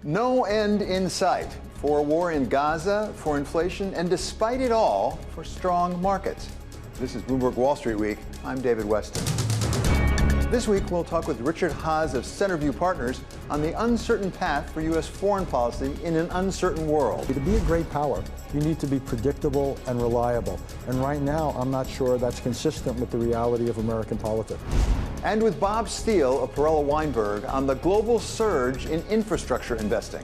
No end in sight for a war in Gaza, for inflation, and despite it all, for strong markets. This is Bloomberg Wall Street Week. I'm David Weston. This week, we'll talk with Richard Haass of Centerview Partners on the uncertain path for U.S. foreign policy in an uncertain world. To be a great power, you need to be predictable and reliable. And right now, I'm not sure that's consistent with the reality of American politics. And with Bob Steele of Perella Weinberg on the global surge in infrastructure investing.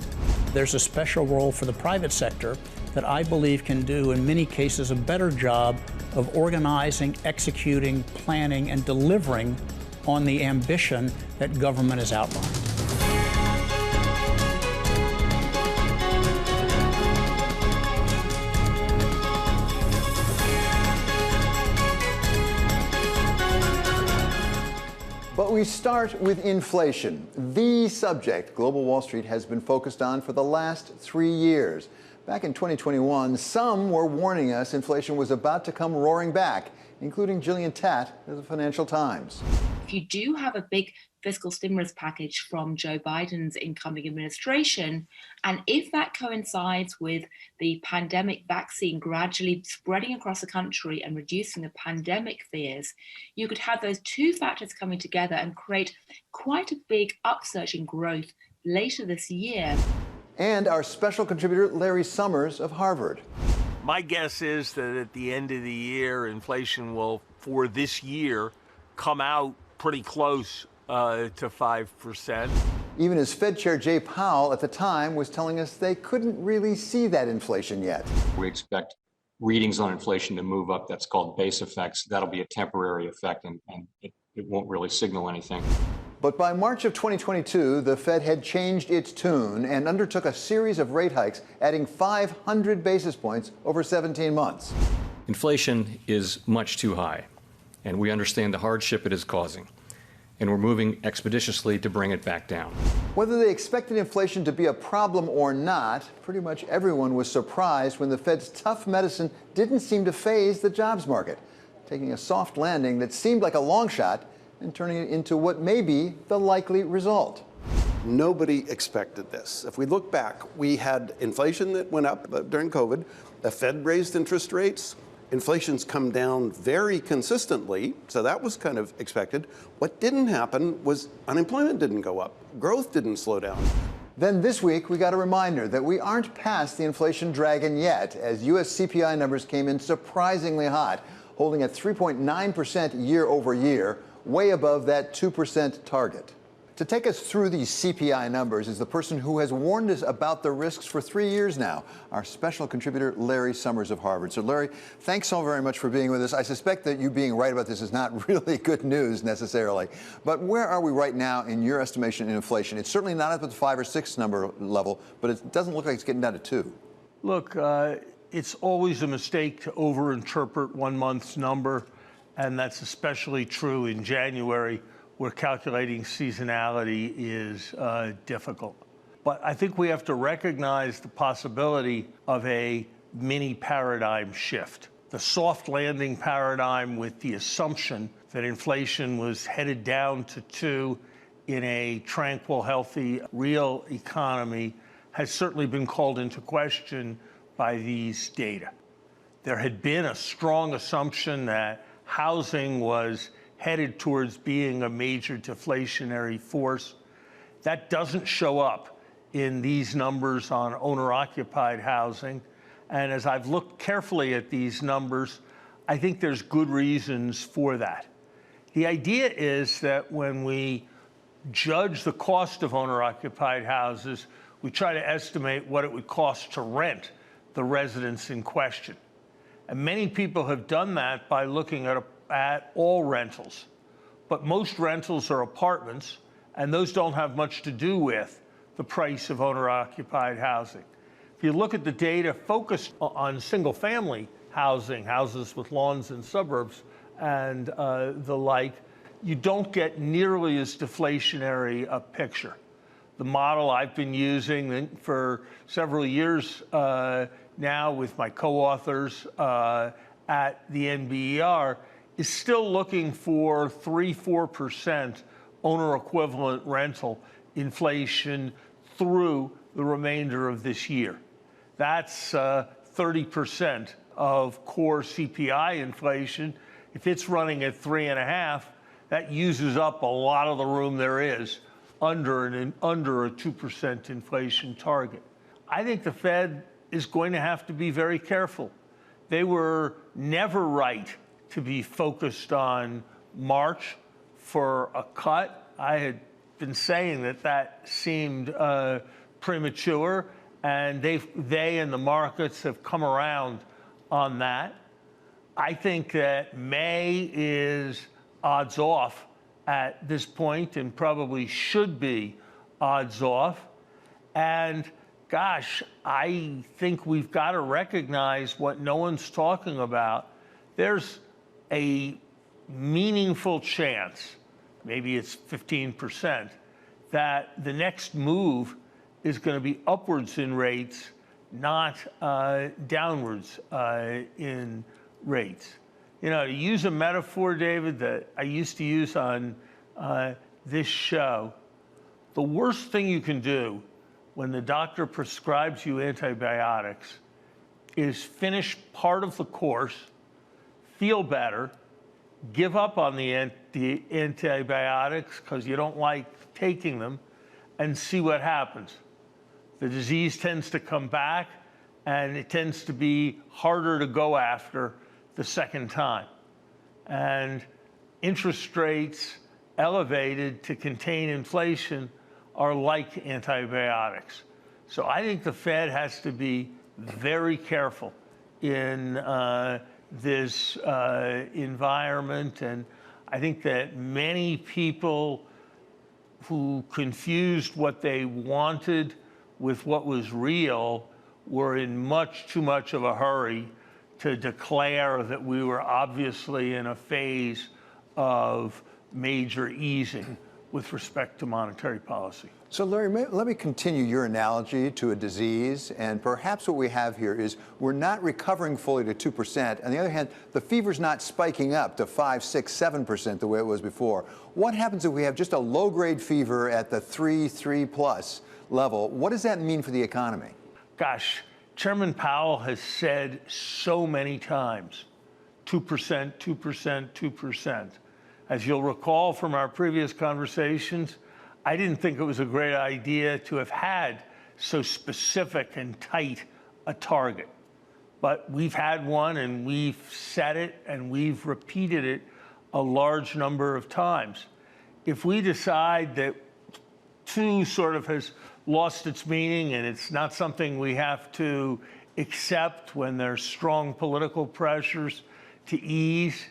There's a special role for the private sector that I believe can do, in many cases, a better job of organizing, executing, planning, and delivering on the ambition that government has outlined. But we start with inflation, the subject Global Wall Street has been focused on for the last 3 years. Back in 2021, some were warning us inflation was about to come roaring back, including Gillian Tett of the Financial Times. If you do have a big fiscal stimulus package from Joe Biden's incoming administration, and if that coincides with the pandemic vaccine gradually spreading across the country and reducing the pandemic fears, you could have those two factors coming together and create quite a big upsurge in growth later this year. And our special contributor, Larry Summers of Harvard. My guess is that at the end of the year, inflation will, for this year, come out pretty close to 5%. Even as Fed Chair Jay Powell at the time was telling us they couldn't really see that inflation yet. We expect readings on inflation to move up. That's called base effects. That'll be a temporary effect, and it won't really signal anything. But by March of 2022, the Fed had changed its tune and undertook a series of rate hikes, adding 500 basis points over 17 months. Inflation is much too high, and we understand the hardship it is causing, and we're moving expeditiously to bring it back down. Whether they expected inflation to be a problem or not, pretty much everyone was surprised when the Fed's tough medicine didn't seem to faze the jobs market, taking a soft landing that seemed like a long shot and turning it into what may be the likely result. Nobody expected this. If we look back, we had inflation that went up during COVID. The Fed raised interest rates. Inflation's come down very consistently, so that was kind of expected. What didn't happen was unemployment didn't go up. Growth didn't slow down. Then this week, we got a reminder that we aren't past the inflation dragon yet, as U.S. CPI numbers came in surprisingly hot, holding at 3.9% year over year, way above that 2% target. To take us through these CPI numbers is the person who has warned us about the risks for 3 years now, our special contributor, Larry Summers of Harvard. So, Larry, thanks so very much for being with us. I suspect that you being right about this is not really good news necessarily. But where are we right now in your estimation in inflation? It's certainly not at the 5 or 6 number level, but it doesn't look like it's getting down to 2. Look, it's always a mistake to overinterpret 1 month's number, and that's especially true in January, where calculating seasonality is difficult. But I think we have to recognize the possibility of a mini paradigm shift. The soft landing paradigm with the assumption that inflation was headed down to 2 in a tranquil, healthy, real economy has certainly been called into question by these data. There had been a strong assumption that housing was headed towards being a major deflationary force. That doesn't show up in these numbers on owner-occupied housing. And as I've looked carefully at these numbers, I think there's good reasons for that. The idea is that when we judge the cost of owner-occupied houses, we try to estimate what it would cost to rent the residence in question. And many people have done that by looking at all rentals. But most rentals are apartments, and those don't have much to do with the price of owner-occupied housing. If you look at the data focused on single-family housing, houses with lawns in suburbs and the like, you don't get nearly as deflationary a picture. The model I've been using for several years now with my co-authors at the NBER is still looking for 3-4% owner equivalent rental inflation through the remainder of this year. That's 30% of core CPI inflation. If it's running at 3.5, that uses up a lot of the room there is under a 2% inflation target. I think the Fed is going to have to be very careful. They were never right to be focused on March for a cut. I had been saying that seemed premature, and they and the markets have come around on that. I think that May is odds off at this point and probably should be odds off. And gosh, I think we've got to recognize what no one's talking about. There's a meaningful chance, maybe it's 15%, that the next move is going to be upwards in rates, not downwards in rates. You know, to use a metaphor, David, that I used to use on this show, the worst thing you can do when the doctor prescribes you antibiotics is finish part of the course, feel better, give up on the antibiotics because you don't like taking them, and see what happens. The disease tends to come back, and it tends to be harder to go after the second time. And interest rates elevated to contain inflation are like antibiotics. So I think the Fed has to be very careful in this environment. And I think that many people who confused what they wanted with what was real were in much too much of a hurry to declare that we were obviously in a phase of major easing with respect to monetary policy. So Larry, let me continue your analogy to a disease, and perhaps what we have here is we're not recovering fully to 2%. On the other hand, the fever's not spiking up to 5, 6, 7% the way it was before. What happens if we have just a low-grade fever at the 3+ level? What does that mean for the economy? Gosh, Chairman Powell has said so many times, 2%, 2%, 2%. As you'll recall from our previous conversations, I didn't think it was a great idea to have had so specific and tight a target. But we've had one, and we've set it, and we've repeated it a large number of times. If we decide that 2 sort of has lost its meaning and it's not something we have to accept when there's strong political pressures to ease,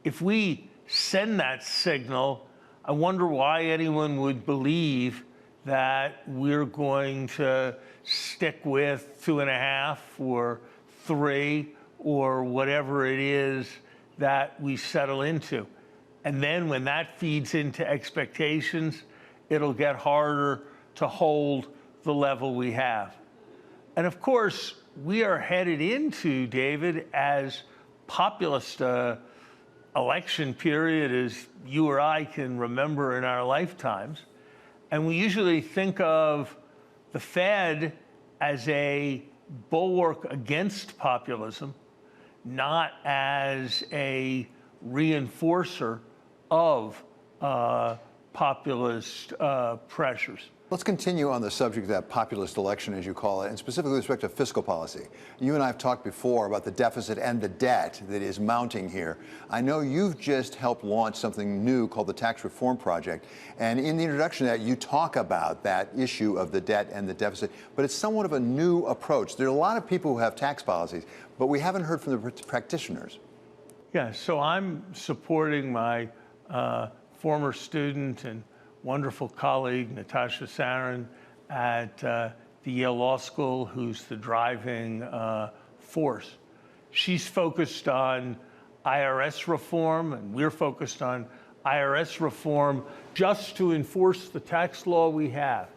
if we send that signal, I wonder why anyone would believe that we're going to stick with 2.5 or 3 or whatever it is that we settle into. And then when that feeds into expectations, it'll get harder to hold the level we have. And of course, we are headed into, David, as populist election period as you or I can remember in our lifetimes. And we usually think of the Fed as a bulwark against populism, not as a reinforcer of populist pressures. Let's continue on the subject of that populist election, as you call it, and specifically with respect to fiscal policy. You and I have talked before about the deficit and the debt that is mounting here. I know you've just helped launch something new called the Tax Reform Project. And in the introduction to that, you talk about that issue of the debt and the deficit, but it's somewhat of a new approach. There are a lot of people who have tax policies, but we haven't heard from the practitioners. Yeah, so I'm supporting my former student and wonderful colleague, Natasha Sarin, at the Yale Law School, who's the driving force. She's focused on IRS reform, and we're focused on IRS reform just to enforce the tax law we have.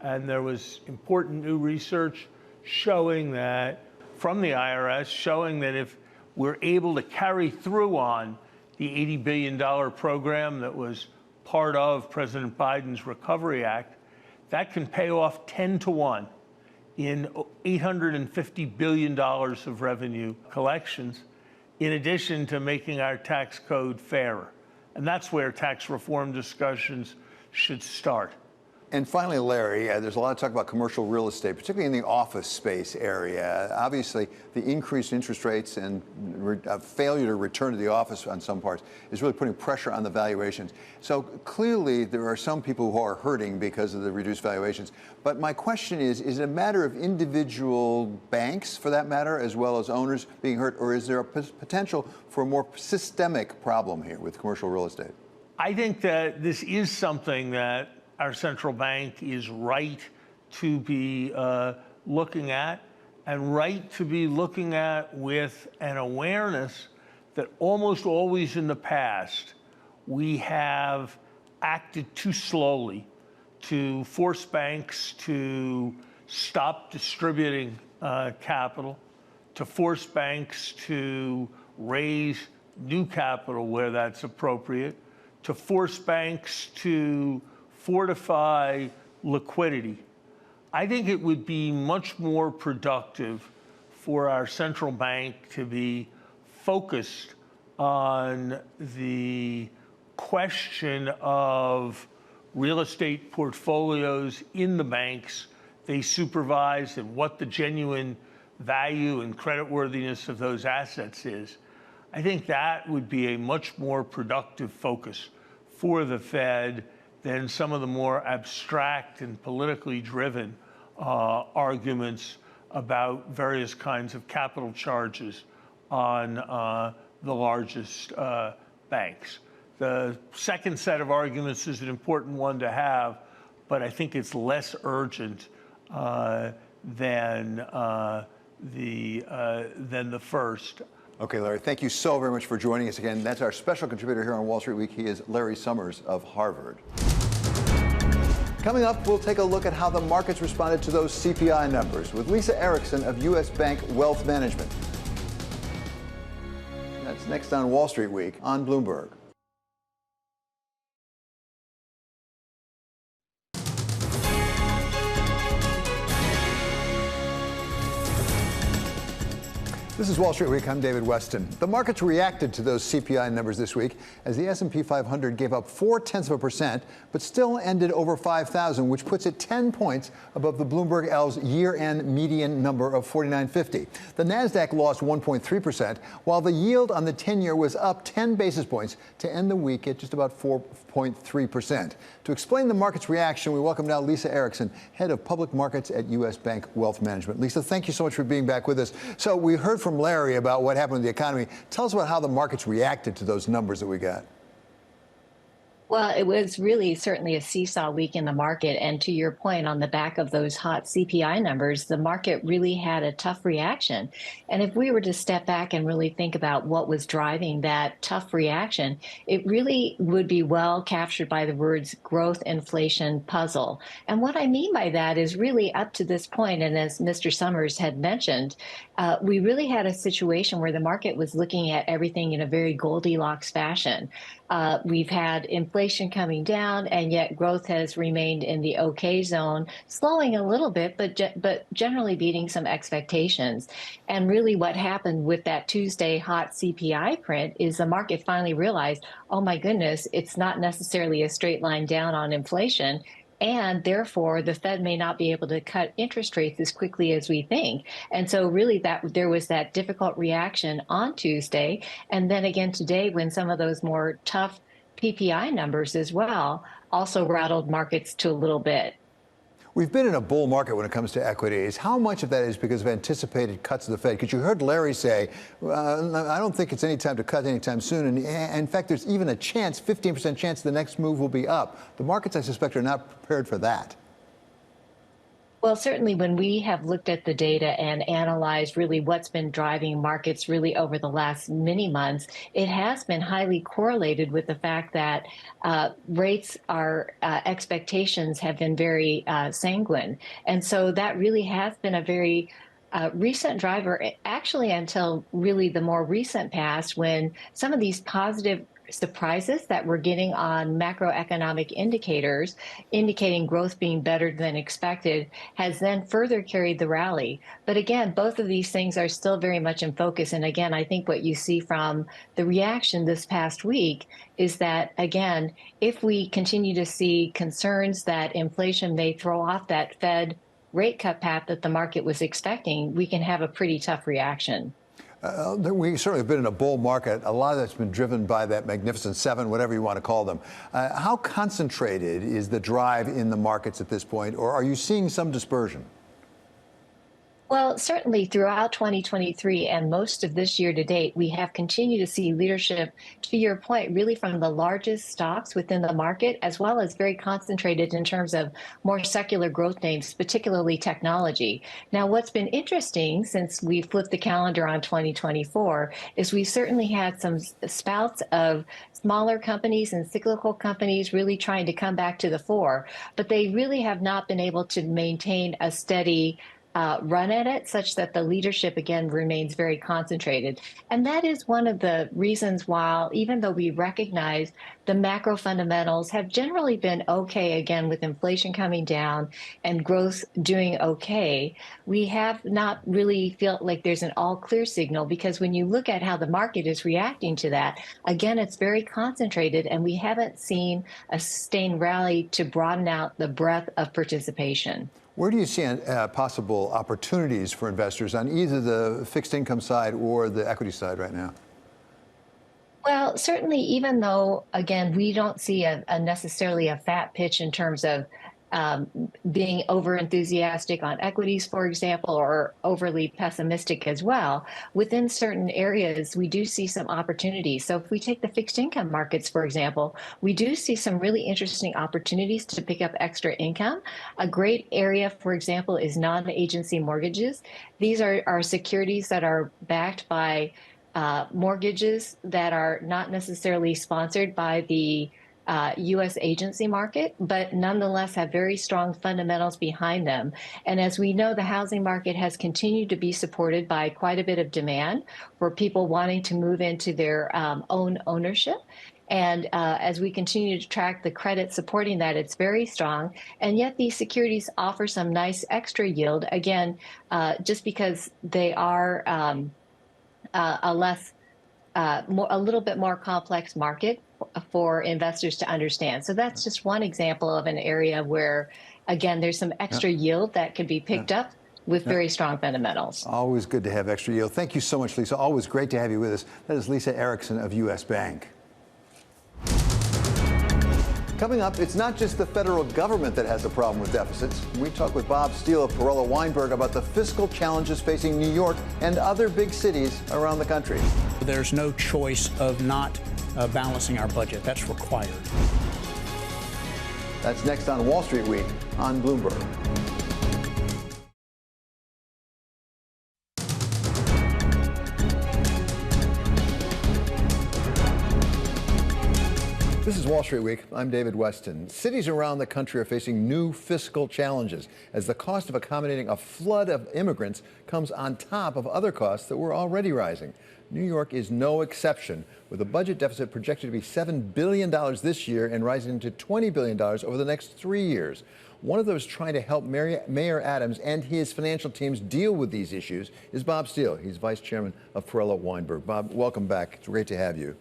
And there was important new research showing that, from the IRS, showing that if we're able to carry through on the $80 billion program that was part of President Biden's Recovery Act, that can pay off 10 to 1 in $850 billion of revenue collections, in addition to making our tax code fairer. And that's where tax reform discussions should start. And finally, Larry, there's a lot of talk about commercial real estate, particularly in the office space area. Obviously, the increased interest rates and failure to return to the office on some parts is really putting pressure on the valuations. So clearly, there are some people who are hurting because of the reduced valuations. But my question is it a matter of individual banks, for that matter, as well as owners being hurt, or is there a potential for a more systemic problem here with commercial real estate? I think that this is something that our central bank is right to be looking at, and right to be looking at with an awareness that almost always in the past we have acted too slowly to force banks to stop distributing capital, to force banks to raise new capital where that's appropriate, to force banks to fortify liquidity. I think it would be much more productive for our central bank to be focused on the question of real estate portfolios in the banks they supervise and what the genuine value and creditworthiness of those assets is. I think that would be a much more productive focus for the Fed than some of the more abstract and politically driven arguments about various kinds of capital charges on the largest banks. The second set of arguments is an important one to have, but I think it's less urgent than the first. Okay, Larry, thank you so very much for joining us again. That's our special contributor here on Wall Street Week. He is Larry Summers of Harvard. Coming up, we'll take a look at how the markets responded to those CPI numbers with Lisa Erickson of U.S. Bank Wealth Management. That's next on Wall Street Week on Bloomberg. This is Wall Street Week. I'm David Weston. The markets reacted to those CPI numbers this week as the S&P 500 gave up 0.4%, but still ended over 5,000, which puts it 10 points above the Bloomberg L's year-end median number of 49.50. The Nasdaq lost 1.3%, while the yield on the 10-year was up 10 basis points to end the week at just about 4.3%. To explain the market's reaction, we welcome now Lisa Erickson, head of public markets at U.S. Bank Wealth Management. Lisa, thank you so much for being back with us. So we heard from Larry about what happened with the economy. Tell us about how the markets reacted to those numbers that we got. Well, it was really certainly a seesaw week in the market. And to your point, on the back of those hot CPI numbers, the market really had a tough reaction. And if we were to step back and really think about what was driving that tough reaction, it really would be well captured by the words growth, inflation, puzzle. And what I mean by that is really up to this point, and as Mr. Summers had mentioned, we really had a situation where the market was looking at everything in a very Goldilocks fashion. We've had inflation coming down, and yet growth has remained in the okay zone, slowing a little bit, but generally beating some expectations. And really what happened with that Tuesday hot CPI print is the market finally realized, oh my goodness, it's not necessarily a straight line down on inflation. And therefore, the Fed may not be able to cut interest rates as quickly as we think. And so really there was that difficult reaction on Tuesday. And then again today, when some of those more tough PPI numbers as well also rattled markets to a little bit. We've been in a bull market when it comes to equities. How much of that is because of anticipated cuts of the Fed? Because you heard Larry say, I don't think it's any time to cut anytime soon. And in fact, there's even a chance, 15% chance the next move will be up. The markets, I suspect, are not prepared for that. Well, certainly when we have looked at the data and analyzed really what's been driving markets really over the last many months, it has been highly correlated with the fact that rates are expectations have been very sanguine. And so that really has been a very recent driver, actually until really the more recent past, when some of these positive surprises that we're getting on macroeconomic indicators, indicating growth being better than expected, has then further carried the rally. But again, both of these things are still very much in focus. And again, I think what you see from the reaction this past week is that, again, if we continue to see concerns that inflation may throw off that Fed rate cut path that the market was expecting, we can have a pretty tough reaction. We certainly have been in a bull market. A lot of that's been driven by that Magnificent Seven, whatever you want to call them. How concentrated is the drive in the markets at this point, or are you seeing some dispersion? Well, certainly throughout 2023 and most of this year to date, we have continued to see leadership, to your point, really from the largest stocks within the market, as well as very concentrated in terms of more secular growth names, particularly technology. Now, what's been interesting since we flipped the calendar on 2024 is we've certainly had some spouts of smaller companies and cyclical companies really trying to come back to the fore, but they really have not been able to maintain a steady run at it, such that the leadership again remains very concentrated. And that is one of the reasons why, even though we recognize the macro fundamentals have generally been okay, again, with inflation coming down and growth doing okay, we have not really felt like there's an all clear signal, because when you look at how the market is reacting to that, again, it's very concentrated, and we haven't seen a sustained rally to broaden out the breadth of participation. Where do you see possible opportunities for investors on either the fixed income side or the equity side right now? Well, certainly, even though, again, we don't see necessarily a fat pitch in terms of being over enthusiastic on equities, for example, or overly pessimistic as well, within certain areas, we do see some opportunities. So if we take the fixed income markets, for example, we do see some really interesting opportunities to pick up extra income. A great area, for example, is non-agency mortgages. These are securities that are backed by mortgages that are not necessarily sponsored by the U.S. agency market, but nonetheless have very strong fundamentals behind them. And as we know, the housing market has continued to be supported by quite a bit of demand for people wanting to move into their own ownership. And as we continue to track the credit supporting that, it's very strong. And yet these securities offer some nice extra yield, again, just because they are a little bit more complex market for investors to understand. So that's just one example of an area where, again, there's some extra yield that could be picked up with very strong fundamentals. Always good to have extra yield. Thank you so much, Lisa. Always great to have you with us. That is Lisa Erickson of U.S. Bank. Coming up, it's not just the federal government that has a problem with deficits. We talk with Bob Steele of Perella Weinberg about the fiscal challenges facing New York and other big cities around the country. There's no choice of not balancing our budget. That's required. That's next on Wall Street Week on Bloomberg. This is Wall Street Week. I'm David Weston. Cities around the country are facing new fiscal challenges as the cost of accommodating a flood of immigrants comes on top of other costs that were already rising. New York is no exception, with a budget deficit projected to be $7 billion this year and rising to $20 billion over the next 3 years. One of those trying to help Mayor Adams and his financial teams deal with these issues is Bob Steele. He's Vice Chairman of Perella Weinberg. Bob, welcome back. It's great to have you.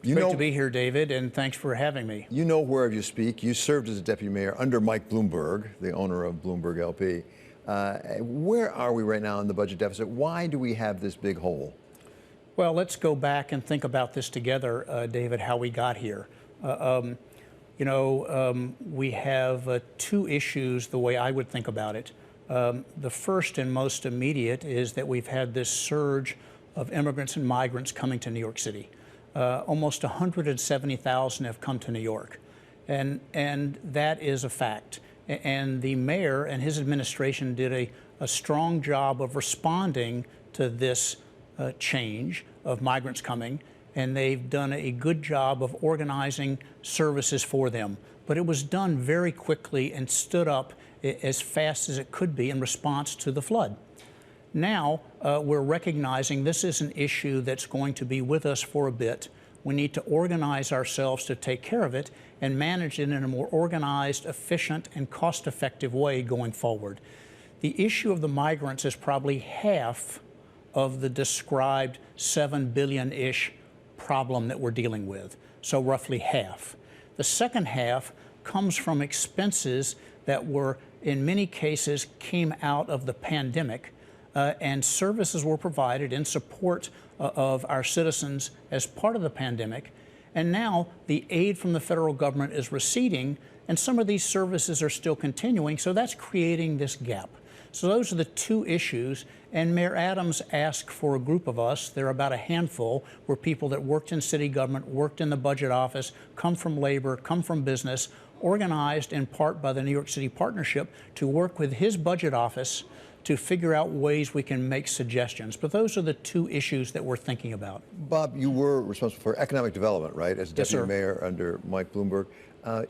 Great to be here, David, and thanks for having me. You know wherever you speak. You served as a deputy mayor under Mike Bloomberg, the owner of Bloomberg LP. Where are we right now in the budget deficit? Why do we have this big hole? Well, let's go back and think about this together, David, how we got here. We have two issues the way I would think about it. The first and most immediate is that we've had this surge of immigrants and migrants coming to New York City. Almost 170,000 have come to New York, and that is a fact. And the mayor and his administration did a strong job of responding to this change of migrants coming, and they've done a good job of organizing services for them. But it was done very quickly and stood up as fast as it could be in response to the flood. Now we're recognizing this is an issue that's going to be with us for a bit. We need to organize ourselves to take care of it and manage it in a more organized, efficient, and cost-effective way going forward. The issue of the migrants is probably half of the described 7 billion-ish problem that we're dealing with, so roughly half. The second half comes from expenses that were, in many cases, came out of the pandemic, and services were provided in support of our citizens as part of the pandemic. And now the aid from the federal government is receding, and some of these services are still continuing, so that's creating this gap. So those are the two issues, and Mayor Adams asked for a group of us, there are about a handful, were people that worked in city government, worked in the budget office, come from labor, come from business, organized in part by the New York City Partnership to work with his budget office to figure out ways we can make suggestions. But those are the two issues that we're thinking about. Bob, you were responsible for economic development, right, as deputy mayor under Mike Bloomberg.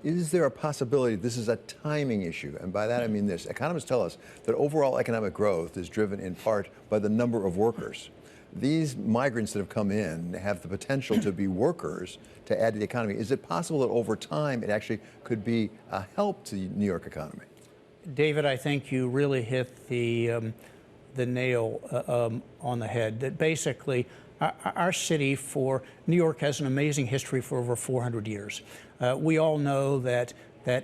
Is there a possibility this is a timing issue? And by that I mean this. Economists tell us that overall economic growth is driven in part by the number of workers. These migrants that have come in have the potential to be workers to add to the economy. Is it possible that over time it actually could be a help to the New York economy? David, I think you really hit the nail on the head. That basically, our city New York has an amazing history for over 400 years. We all know that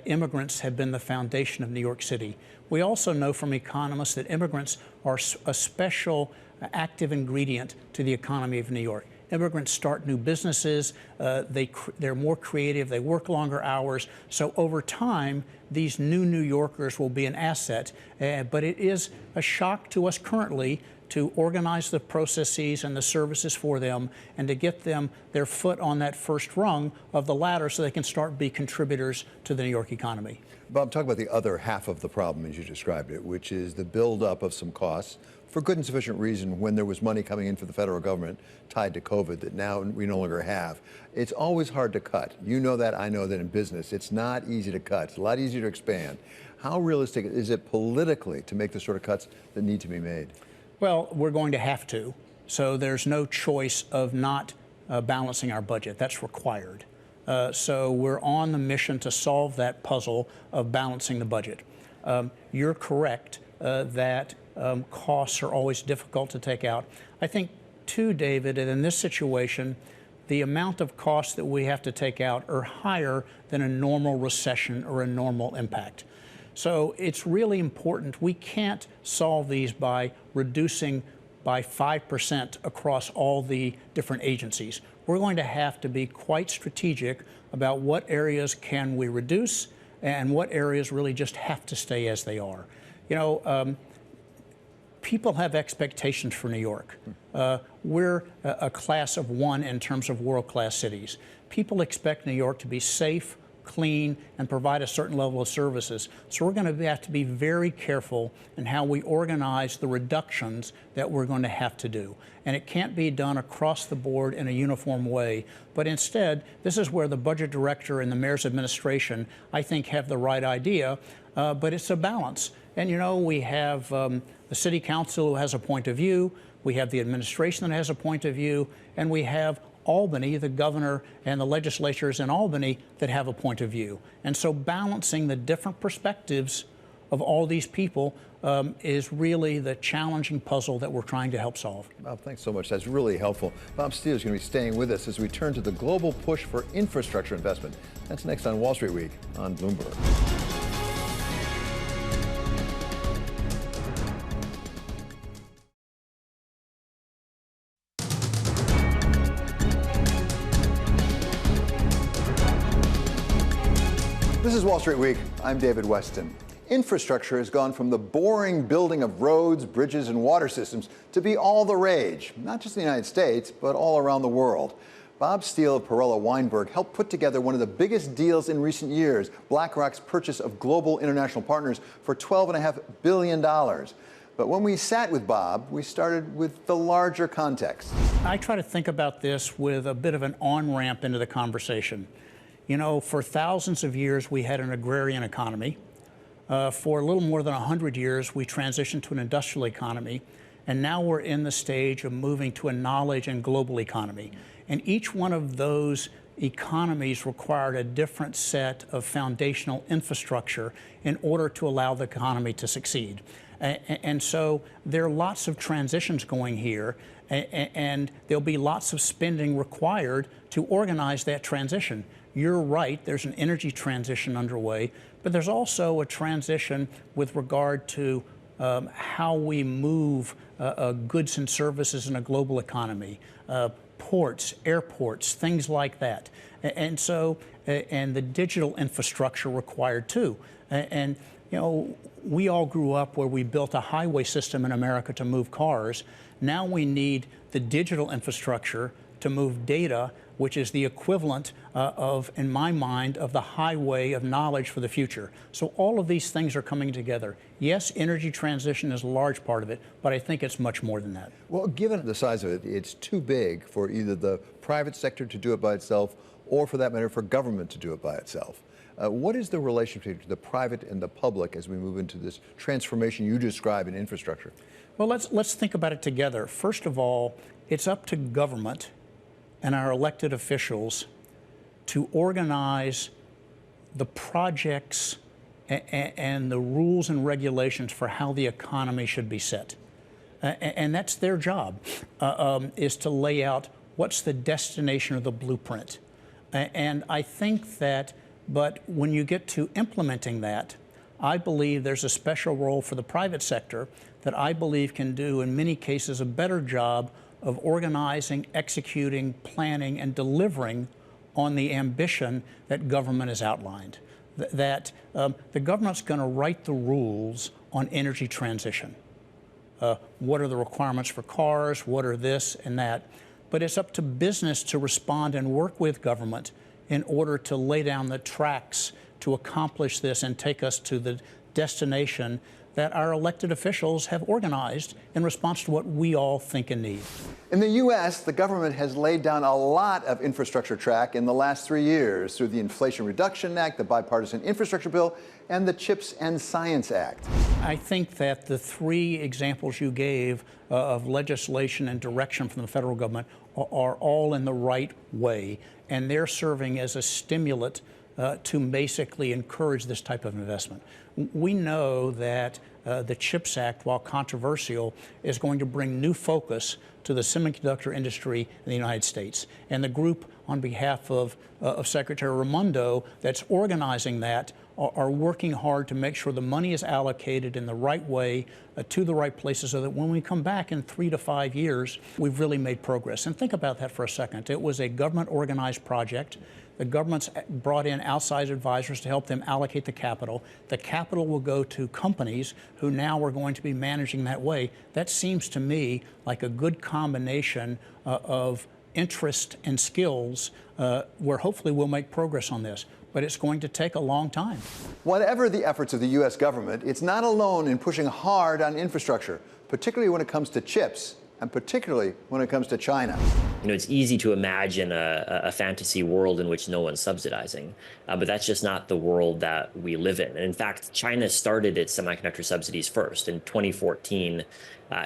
immigrants have been the foundation of New York City. We also know from economists that immigrants are a special active ingredient to the economy of New York. Immigrants start new businesses, they're more creative, they work longer hours. So over time, these new Yorkers will be an asset. But it is a shock to us currently to organize the processes and the services for them and to get them their foot on that first rung of the ladder so they can start to be contributors to the New York economy. Bob, talk about the other half of the problem as you described it, which is the buildup of some costs for good and sufficient reason when there was money coming in for the federal government tied to COVID that now we no longer have. It's always hard to cut. You know that, I know that in business. It's not easy to cut. It's a lot easier to expand. How realistic is it politically to make the sort of cuts that need to be made? Well, we're going to have to. So there's no choice of not balancing our budget. That's required. So we're on the mission to solve that puzzle of balancing the budget. You're correct that costs are always difficult to take out. I think, too, David, that in this situation, the amount of costs that we have to take out are higher than a normal recession or a normal impact. So it's really important. We can't solve these by reducing by 5% across all the different agencies. We're going to have to be quite strategic about what areas can we reduce and what areas really just have to stay as they are. You know, people have expectations for New York. We're a class of one in terms of world-class cities. People expect New York to be safe, clean, and provide a certain level of services. So we're going to have to be very careful in how we organize the reductions that we're going to have to do. And it can't be done across the board in a uniform way. But instead, this is where the budget director and the mayor's administration, I think, have the right idea. But it's a balance. And, you know, we have the city council who has a point of view. We have the administration that has a point of view. And we have Albany, the governor, and the legislatures in Albany that have a point of view. And so balancing the different perspectives of all these people is really the challenging puzzle that we're trying to help solve. Bob, thanks so much. That's really helpful. Bob Steele is going to be staying with us as we turn to the global push for infrastructure investment. That's next on Wall Street Week on Bloomberg. This is Wall Street Week. I'm David Weston. Infrastructure has gone from the boring building of roads, bridges, and water systems to be all the rage, not just in the United States, but all around the world. Bob Steele of Perella Weinberg helped put together one of the biggest deals in recent years, BlackRock's purchase of Global International Partners for $12.5 billion. But when we sat with Bob, we started with the larger context. I try to think about this with a bit of an on-ramp into the conversation. You know, for thousands of years, we had an agrarian economy. For a little more than 100 years, we transitioned to an industrial economy. and now we're in the stage of moving to a knowledge and global economy. And each one of those economies required a different set of foundational infrastructure in order to allow the economy to succeed. And so there are lots of transitions going here, and there'll be lots of spending required to organize that transition. You're right, there's an energy transition underway, but there's also a transition with regard to how we move goods and services in a global economy, ports, airports, things like that. And so, and the digital infrastructure required too. And you know, we all grew up where we built a highway system in America to move cars. Now we need the digital infrastructure to move data, which is the equivalent of, in my mind, of the highway of knowledge for the future. So all of these things are coming together. Yes, energy transition is a large part of it, but I think it's much more than that. Well, given the size of it, it's too big for either the private sector to do it by itself or, for that matter, for government to do it by itself. What is the relationship between the private and the public as we move into this transformation you describe in infrastructure? Well, let's think about it together. First of all, it's up to government and our elected officials to organize the projects and the rules and regulations for how the economy should be set. And that's their job, is to lay out what's the destination or the blueprint. And I think that, but when you get to implementing that, I believe there's a special role for the private sector that I believe can do, in many cases, a better job of organizing, executing, planning, and delivering on the ambition that government has outlined. That the government's going to write the rules on energy transition. What are the requirements for cars? What are this and that? But it's up to business to respond and work with government in order to lay down the tracks to accomplish this and take us to the destination that our elected officials have organized in response to what we all think and need. In the U.S., the government has laid down a lot of infrastructure track in the last 3 years through the Inflation Reduction Act, the Bipartisan Infrastructure Bill, and the CHIPS and Science Act. I think that the three examples you gave of legislation and direction from the federal government are all in the right way, and they're serving as a stimulant to basically encourage this type of investment. We know that the CHIPS Act, while controversial, is going to bring new focus to the semiconductor industry in the United States. And the group on behalf of Secretary Raimondo that's organizing that are working hard to make sure the money is allocated in the right way to the right places so that when we come back in 3 to 5 years, we've really made progress. And think about that for a second. It was a government-organized project. The government's brought in outside advisors to help them allocate the capital. The capital will go to companies who now are going to be managing that way. That seems to me like a good combination of interest and skills where hopefully we'll make progress on this. But it's going to take a long time. Whatever the efforts of the U.S. government, it's not alone in pushing hard on infrastructure, particularly when it comes to chips, and particularly when it comes to China. You know, it's easy to imagine a fantasy world in which no one's subsidizing, but that's just not the world that we live in. And in fact, China started its semiconductor subsidies first. In 2014,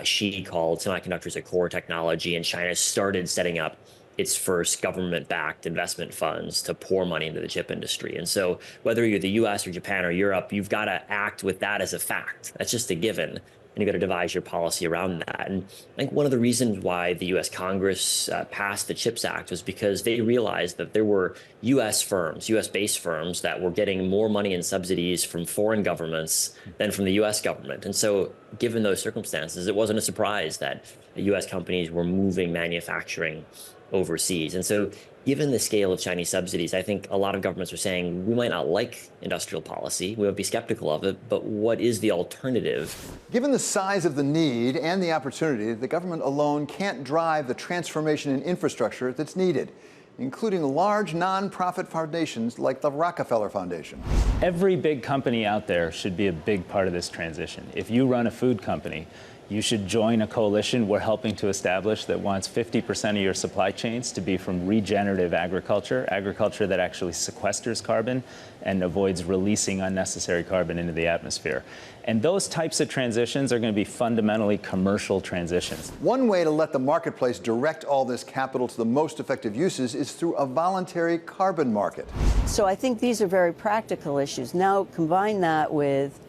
Xi called semiconductors a core technology, and China started setting up its first government-backed investment funds to pour money into the chip industry. And so whether you're the US or Japan or Europe, you've got to act with that as a fact. That's just a given. And you've got to devise your policy around that. And I think one of the reasons why the US Congress passed the CHIPS Act was because they realized that there were US firms, US-based firms, that were getting more money in subsidies from foreign governments than from the US government. And so given those circumstances, it wasn't a surprise that US companies were moving manufacturing overseas. And so given the scale of Chinese subsidies, I think a lot of governments are saying we might not like industrial policy, we would be skeptical of it, but what is the alternative? Given the size of the need and the opportunity, the government alone can't drive the transformation in infrastructure that's needed, including large nonprofit foundations like the Rockefeller Foundation. Every big company out there should be a big part of this transition. If you run a food company, you should join a coalition we're helping to establish that wants 50% of your supply chains to be from regenerative agriculture, agriculture that actually sequesters carbon and avoids releasing unnecessary carbon into the atmosphere. And those types of transitions are going to be fundamentally commercial transitions. One way to let the marketplace direct all this capital to the most effective uses is through a voluntary carbon market. So I think these are very practical issues. Now combine that with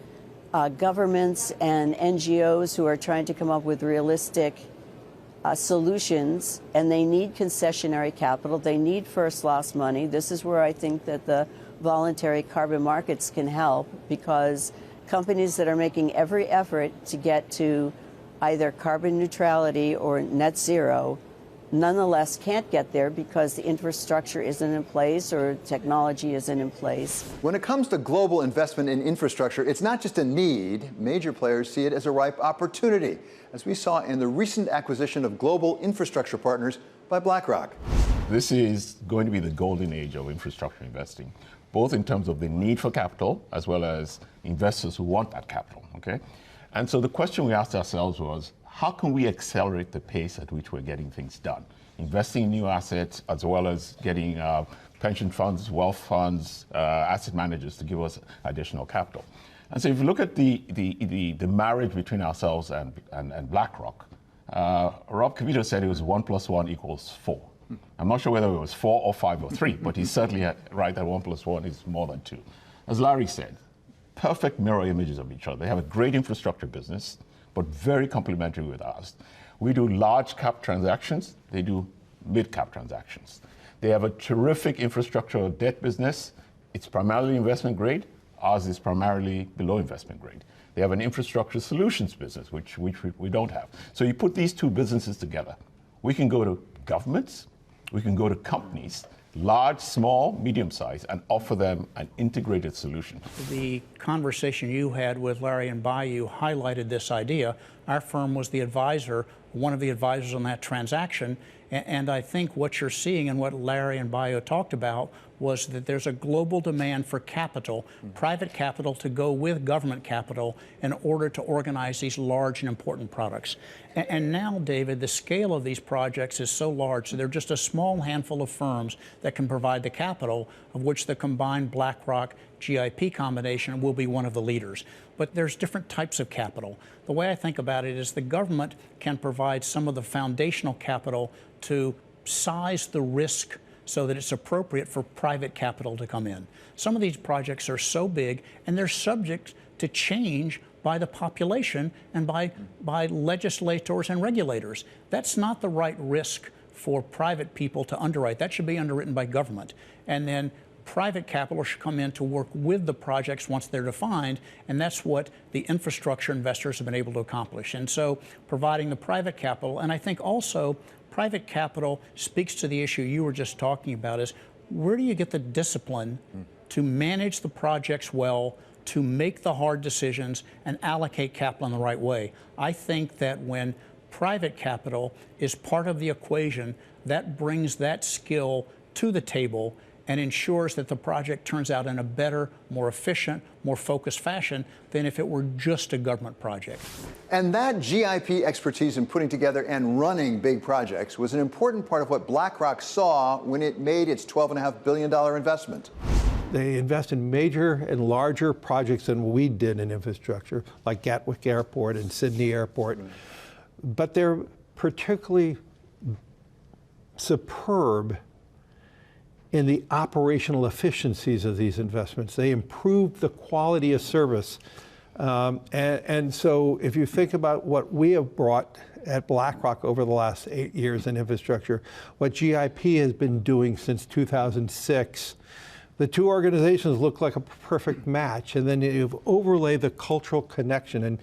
governments and NGOs who are trying to come up with realistic solutions, and they need concessionary capital. They need first loss money. This is where I think that the voluntary carbon markets can help, because companies that are making every effort to get to either carbon neutrality or net zero nonetheless can't get there because the infrastructure isn't in place or technology isn't in place. When it comes to global investment in infrastructure, it's not just a need. Major players see it as a ripe opportunity, as we saw in the recent acquisition of Global Infrastructure Partners by BlackRock. This is going to be the golden age of infrastructure investing, both in terms of the need for capital as well as investors who want that capital, okay? And so the question we asked ourselves was, how can we accelerate the pace at which we're getting things done? Investing in new assets, as well as getting pension funds, wealth funds, asset managers to give us additional capital. And so if you look at the marriage between ourselves and BlackRock, Rob Kavito said it was 1 + 1 = 4. I'm not sure whether it was 4 or 5 or 3, but he's certainly right that 1 + 1 is more than 2. As Larry said, perfect mirror images of each other. They have a great infrastructure business, but very complementary with ours. We do large cap transactions, they do mid cap transactions. They have a terrific infrastructure debt business. It's primarily investment grade. Ours is primarily below investment grade. They have an infrastructure solutions business, which we don't have. So you put these two businesses together. We can go to governments, we can go to companies, large, small, medium-sized, and offer them an integrated solution. The conversation you had with Larry and Bayou highlighted this idea. Our firm was the advisor, one of the advisors on that transaction, and I think what you're seeing and what Larry and Bayou talked about was that there's a global demand for capital, private capital, to go with government capital in order to organize these large and important products. And now, David, the scale of these projects is so large, so they're just a small handful of firms that can provide the capital, of which the combined BlackRock GIP combination will be one of the leaders. But there's different types of capital. The way I think about it is the government can provide some of the foundational capital to size the risk so that it's appropriate for private capital to come in. Some of these projects are so big and they're subject to change by the population and by legislators and regulators. That's not the right risk for private people to underwrite. That should be underwritten by government. And then private capital should come in to work with the projects once they're defined, and that's what the infrastructure investors have been able to accomplish. And so providing the private capital, and I think also private capital speaks to the issue you were just talking about, is where do you get the discipline to manage the projects well, to make the hard decisions and allocate capital in the right way? I think that when private capital is part of the equation, that brings that skill to the table and ensures that the project turns out in a better, more efficient, more focused fashion than if it were just a government project. And that GIP expertise in putting together and running big projects was an important part of what BlackRock saw when it made its $12.5 billion investment. They invest in major and larger projects than we did in infrastructure, like Gatwick Airport and Sydney Airport. But they're particularly superb in the operational efficiencies of these investments. They improve the quality of service. And so if you think about what we have brought at BlackRock over the last 8 years in infrastructure, what GIP has been doing since 2006, the two organizations look like a perfect match, and then you've overlaid the cultural connection, and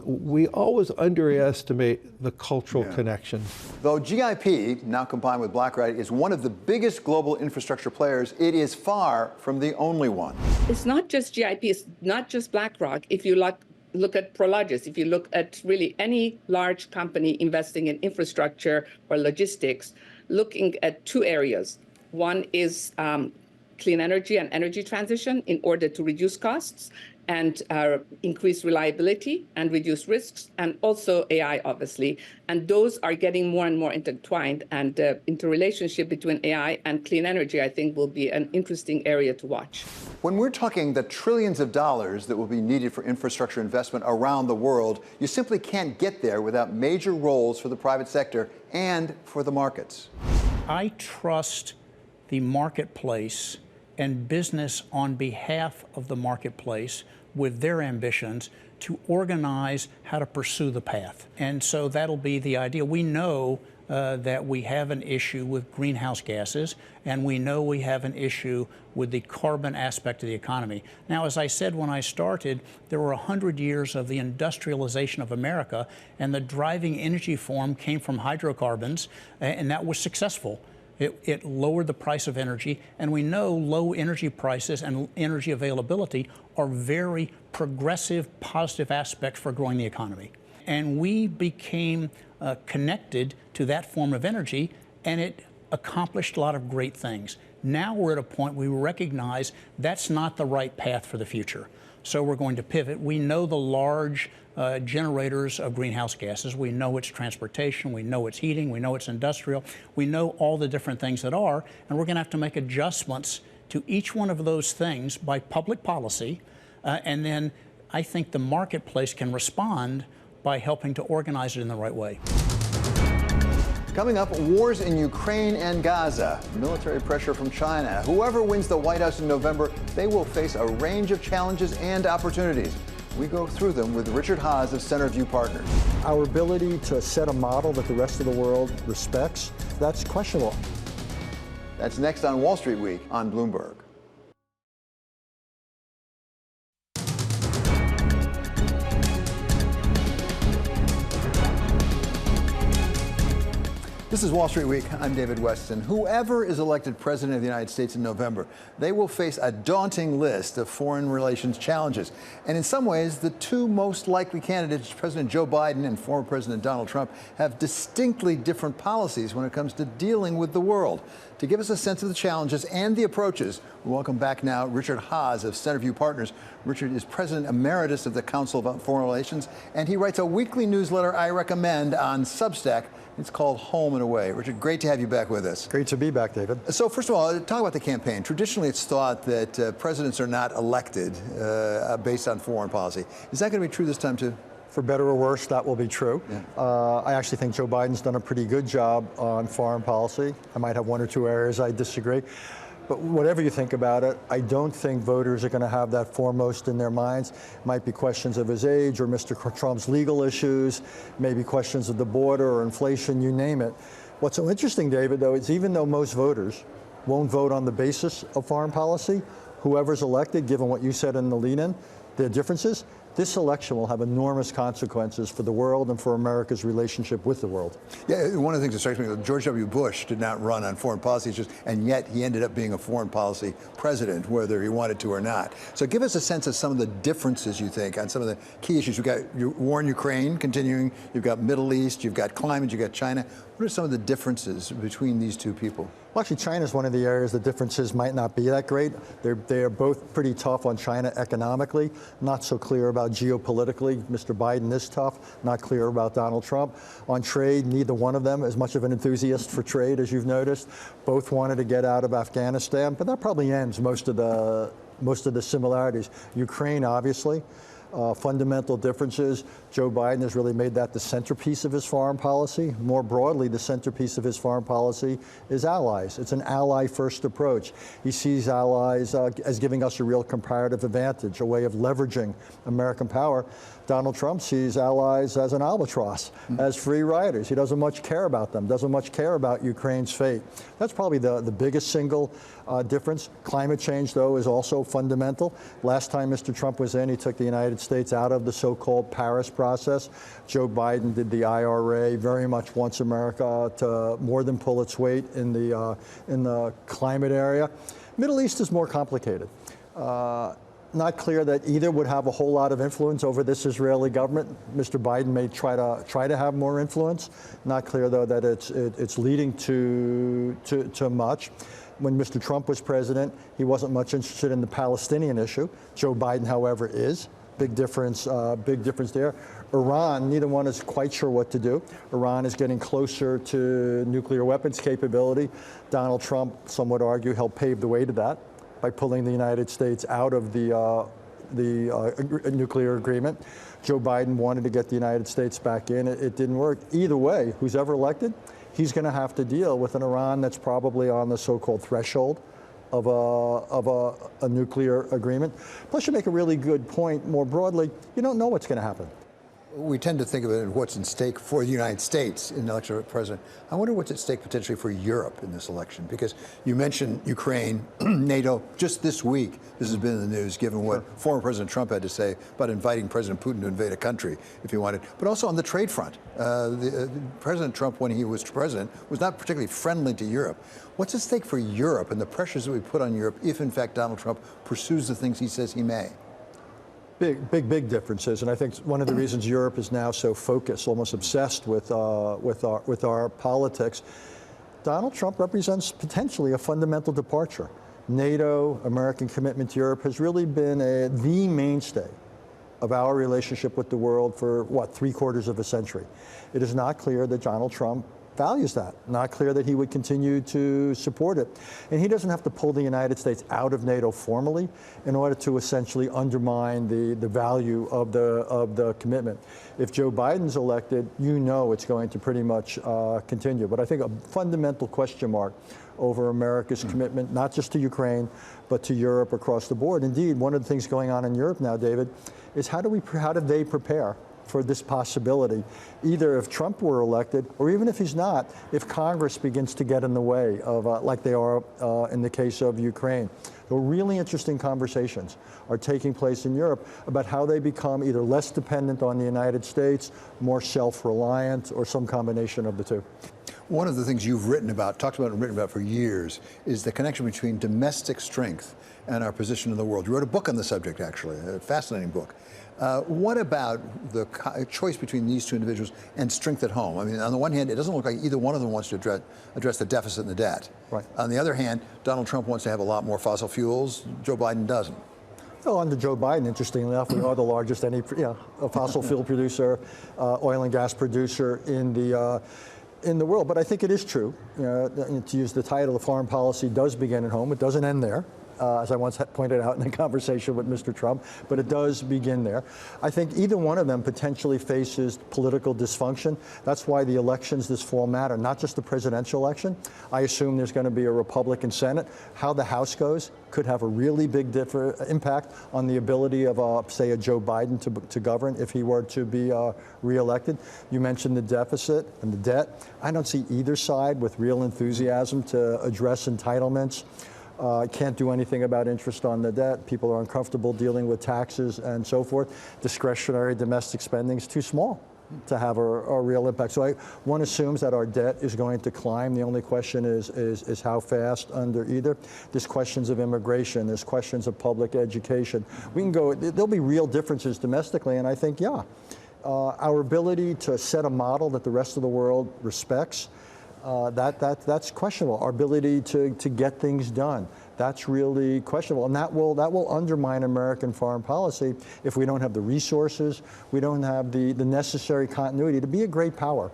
we always underestimate the cultural connection. Though GIP, now combined with BlackRock, is one of the biggest global infrastructure players, it is far from the only one. It's not just GIP, it's not just BlackRock. If you look at Prologis, if you look at really any large company investing in infrastructure or logistics, looking at two areas. One is clean energy and energy transition in order to reduce costs. and increase reliability and reduce risks, and also AI, obviously. And those are getting more and more intertwined, and the interrelationship between AI and clean energy, I think, will be an interesting area to watch. When we're talking the trillions of dollars that will be needed for infrastructure investment around the world, you simply can't get there without major roles for the private sector and for the markets. I trust the marketplace and business on behalf of the marketplace with their ambitions to organize how to pursue the path. And so that'll be the idea. We know that we have an issue with greenhouse gases, and we know we have an issue with the carbon aspect of the economy. Now, as I said when I started, there were 100 years of the industrialization of America, and the driving energy form came from hydrocarbons, and that was successful. It lowered the price of energy, and we know low energy prices and energy availability are very progressive, positive aspects for growing the economy. And we became connected to that form of energy, and it accomplished a lot of great things. Now we're at a point we recognize that's not the right path for the future. So we're going to pivot. We know the large generators of greenhouse gases. We know it's transportation. We know it's heating. We know it's industrial. We know all the different things that are, and we're going to have to make adjustments to each one of those things by public policy. And then I think the marketplace can respond by helping to organize it in the right way. Coming up, wars in Ukraine and Gaza, military pressure from China. Whoever wins the White House in November, they will face a range of challenges and opportunities. We go through them with Richard Haass of Centerview Partners. Our ability to set a model that the rest of the world respects, that's questionable. That's next on Wall Street Week on Bloomberg. This is Wall Street Week. I'm David Weston. Whoever is elected president of the United States in November, they will face a daunting list of foreign relations challenges. And in some ways, the two most likely candidates, President Joe Biden and former President Donald Trump, have distinctly different policies when it comes to dealing with the world. To give us a sense of the challenges and the approaches, we welcome back now Richard Haass of Centerview Partners. Richard is President Emeritus of the Council of Foreign Relations, and he writes a weekly newsletter I recommend on Substack. It's called Home and Away. Richard, great to have you back with us. Great to be back, David. So first of all, talk about the campaign. Traditionally, it's thought that presidents are not elected based on foreign policy. Is that going to be true this time, too? For better or worse, that will be true. Yeah. I actually think Joe Biden's done a pretty good job on foreign policy. I might have one or two areas I disagree. But whatever you think about it, I don't think voters are going to have that foremost in their minds. It might be questions of his age or Mr. Trump's legal issues, maybe questions of the border or inflation, you name it. What's so interesting, David, though, is even though most voters won't vote on the basis of foreign policy, whoever's elected, given what you said in the lead-in, the differences, this election will have enormous consequences for the world and for America's relationship with the world. Yeah, one of the things that strikes me, George W. Bush did not run on foreign policy issues, and yet he ended up being a foreign policy president, whether he wanted to or not. So give us a sense of some of the differences, you think, on some of the key issues. You've got war in Ukraine continuing, you've got Middle East, you've got climate, you've got China. What are some of the differences between these two people? Well, actually, China is one of the areas the differences might not be that great. They are both pretty tough on China economically, not so clear about geopolitically. Mr. Biden is tough, not clear about Donald Trump. On trade, neither one of them is much of an enthusiast for trade, as you've noticed. Both wanted to get out of Afghanistan, but that probably ends most of the similarities. Ukraine, obviously. Fundamental differences. Joe Biden has really made that the centerpiece of his foreign policy. More broadly, the centerpiece of his foreign policy is allies. It's an ally-first approach. He sees allies as giving us a real comparative advantage, a way of leveraging American power. Donald Trump sees allies as an albatross, as free riders. He doesn't much care about them, doesn't much care about Ukraine's fate. That's probably the biggest single difference. Climate change, though, is also fundamental. Last time Mr. Trump was in, he took the United States out of the so-called Paris process. Joe Biden did the IRA, very much wants America to more than pull its weight in the climate area. Middle East is more complicated. Not clear that either would have a whole lot of influence over this Israeli government. Mr. Biden may try to have more influence. Not clear, though, that it's leading to much. When Mr. Trump was president, he wasn't much interested in the Palestinian issue. Joe Biden, however, is. Big difference there. Iran, neither one is quite sure what to do. Iran is getting closer to nuclear weapons capability. Donald Trump, some would argue, helped pave the way to that by pulling the United States out of the nuclear agreement. Joe Biden wanted to get the United States back in. It didn't work. Either way, who's ever elected, he's going to have to deal with an Iran that's probably on the so-called threshold of a nuclear agreement. Plus, you make a really good point more broadly. You don't know what's going to happen. We tend to think of it as what's in stake for the United States in the election of the president. I wonder what's at stake potentially for Europe in this election, because you mentioned Ukraine, NATO. Just this week, this has been in the news, given what former President Trump had to say about inviting President Putin to invade a country if he wanted. But also on the trade front, President Trump, when he was president, was not particularly friendly to Europe. What's at stake for Europe and the pressures that we put on Europe if, in fact, Donald Trump pursues the things he says he may? Big differences, and I think one of the reasons Europe is now so focused, almost obsessed with our politics. Donald Trump represents potentially a fundamental departure. NATO, American commitment to Europe, has really been the mainstay of our relationship with the world for, what, 3/4 of a century. It is not clear that Donald Trump values that. Not clear that he would continue to support it. And he doesn't have to pull the United States out of NATO formally in order to essentially undermine the value of the commitment. If Joe Biden's elected, you know it's going to pretty much continue. But I think a fundamental question mark over America's commitment, not just to Ukraine, but to Europe across the board. Indeed, one of the things going on in Europe now, David, is how do they prepare for this possibility, either if Trump were elected, or even if he's not, if Congress begins to get in the way of, like they are in the case of Ukraine. So really interesting conversations are taking place in Europe about how they become either less dependent on the United States, more self-reliant, or some combination of the two. One of the things you've talked about and written about for years, is the connection between domestic strength and our position in the world. You wrote a book on the subject, actually, a fascinating book. What about the choice between these two individuals and strength at home? I mean, on the one hand, it doesn't look like either one of them wants to address the deficit and the debt. Right. On the other hand, Donald Trump wants to have a lot more fossil fuels. Joe Biden doesn't. Well, under Joe Biden, interestingly enough, we are the largest fossil fuel producer, oil and gas producer in the world. But I think it is true, to use the title, of foreign policy does begin at home. It doesn't end there. As I once pointed out in a conversation with Mr. Trump, but it does begin there. I think either one of them potentially faces political dysfunction. That's why the elections this fall matter, not just the presidential election. I assume there's going to be a Republican Senate. How the House goes could have a really big impact on the ability of, say, a Joe Biden to govern if he were to be reelected. You mentioned the deficit and the debt. I don't see either side with real enthusiasm to address entitlements. Can't do anything about interest on the debt. People are uncomfortable dealing with taxes and so forth. Discretionary domestic spending is too small to have a real impact. So one assumes that our debt is going to climb. The only question is how fast under either. There's questions of immigration. There's questions of public education. There'll be real differences domestically, and I think, our ability to set a model that the rest of the world respects, that's questionable. Our ability to get things done, that's really questionable, and that will undermine American foreign policy if we don't have the resources, we don't have the necessary continuity to be a great power.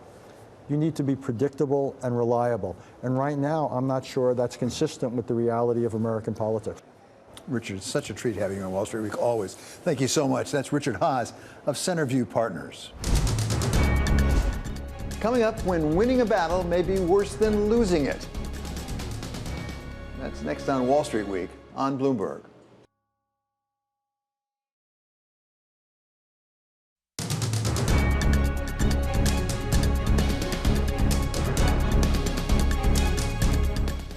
You need to be predictable and reliable, and right now I'm not sure that's consistent with the reality of American politics. Richard, it's such a treat having you on Wall Street Week, always. Thank you so much. That's Richard Haass of Centerview Partners. Coming up, when winning a battle may be worse than losing it. That's next on Wall Street Week on Bloomberg.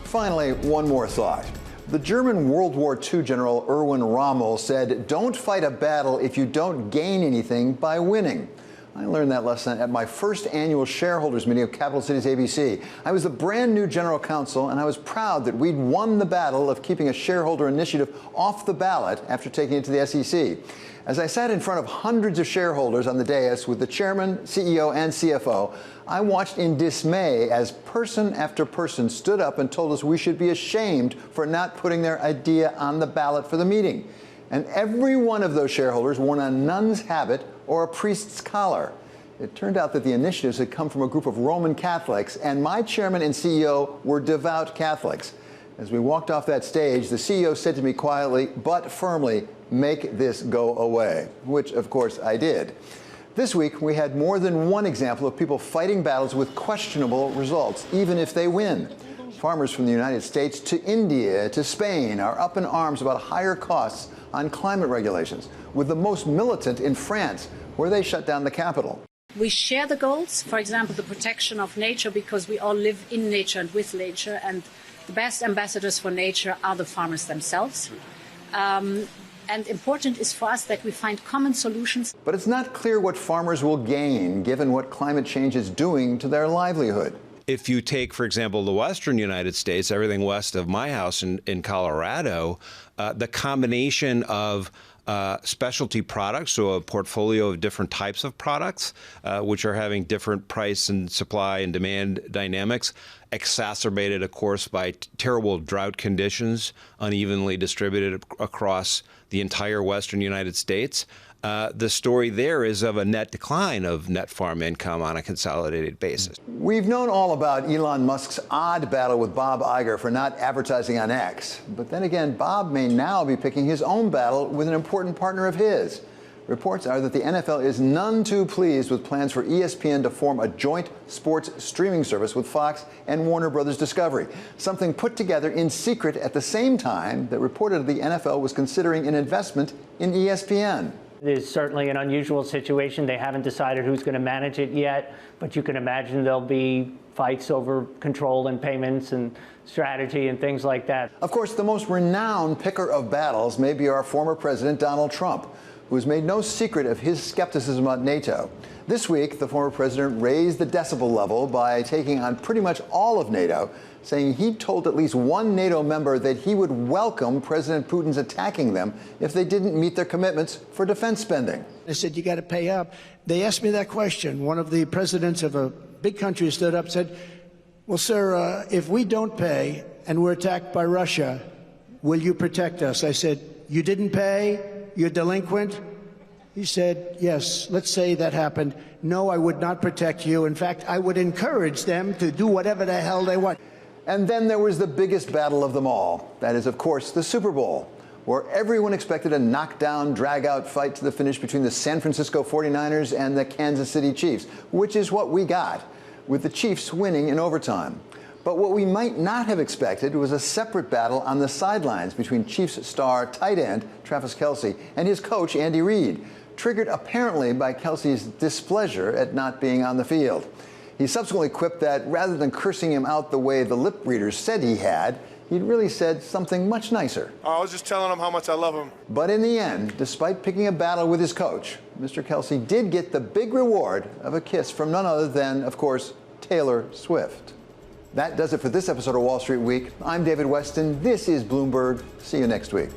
Finally, one more thought. The German World War II General Erwin Rommel said, "Don't fight a battle if you don't gain anything by winning." I learned that lesson at my first annual shareholders meeting of Capital Cities ABC. I was the brand new general counsel, and I was proud that we'd won the battle of keeping a shareholder initiative off the ballot after taking it to the SEC. As I sat in front of hundreds of shareholders on the dais with the chairman, CEO, and CFO, I watched in dismay as person after person stood up and told us we should be ashamed for not putting their idea on the ballot for the meeting. And every one of those shareholders wore a nun's habit or a priest's collar. It turned out that the initiatives had come from a group of Roman Catholics, and my chairman and CEO were devout Catholics. As we walked off that stage, the CEO said to me quietly but firmly, "Make this go away," which, of course, I did. This week, we had more than one example of people fighting battles with questionable results, even if they win. Farmers from the United States to India to Spain are up in arms about higher costs on climate regulations, with the most militant in France, where they shut down the capital. We share the goals, for example, the protection of nature, because we all live in nature and with nature, and the best ambassadors for nature are the farmers themselves. And important is for us that we find common solutions. But it's not clear what farmers will gain, given what climate change is doing to their livelihood. If you take, for example, the western United States, everything west of my house in Colorado, the combination of specialty products, so a portfolio of different types of products, which are having different price and supply and demand dynamics, exacerbated, of course, by terrible drought conditions, unevenly distributed across the entire western United States. The story there is of a net decline of net farm income on a consolidated basis. We've known all about Elon Musk's odd battle with Bob Iger for not advertising on X. But then again, Bob may now be picking his own battle with an important partner of his. Reports are that the NFL is none too pleased with plans for ESPN to form a joint sports streaming service with Fox and Warner Brothers Discovery, something put together in secret at the same time that reported the NFL was considering an investment in ESPN. It is certainly an unusual situation. They haven't decided who's going to manage it yet, but you can imagine there'll be fights over control and payments and strategy and things like that. Of course, the most renowned picker of battles may be our former president, Donald Trump, who has made no secret of his skepticism about NATO. This week, the former president raised the decibel level by taking on pretty much all of NATO, saying he told at least one NATO member that he would welcome President Putin's attacking them if they didn't meet their commitments for defense spending. I said, you got to pay up. They asked me that question. One of the presidents of a big country stood up and said, well, sir, if we don't pay and we're attacked by Russia, will you protect us? I said, you didn't pay? You're delinquent? He said, yes, let's say that happened. No, I would not protect you. In fact, I would encourage them to do whatever the hell they want. And then there was the biggest battle of them all. That is, of course, the Super Bowl, where everyone expected a knockdown, drag-out fight to the finish between the San Francisco 49ers and the Kansas City Chiefs, which is what we got, with the Chiefs winning in overtime. But what we might not have expected was a separate battle on the sidelines between Chiefs star tight end Travis Kelce and his coach Andy Reid, triggered apparently by Kelce's displeasure at not being on the field. He subsequently quipped that rather than cursing him out the way the lip readers said he had, he'd really said something much nicer. I was just telling him how much I love him. But in the end, despite picking a battle with his coach, Mr. Kelce did get the big reward of a kiss from none other than, of course, Taylor Swift. That does it for this episode of Wall Street Week. I'm David Weston. This is Bloomberg. See you next week.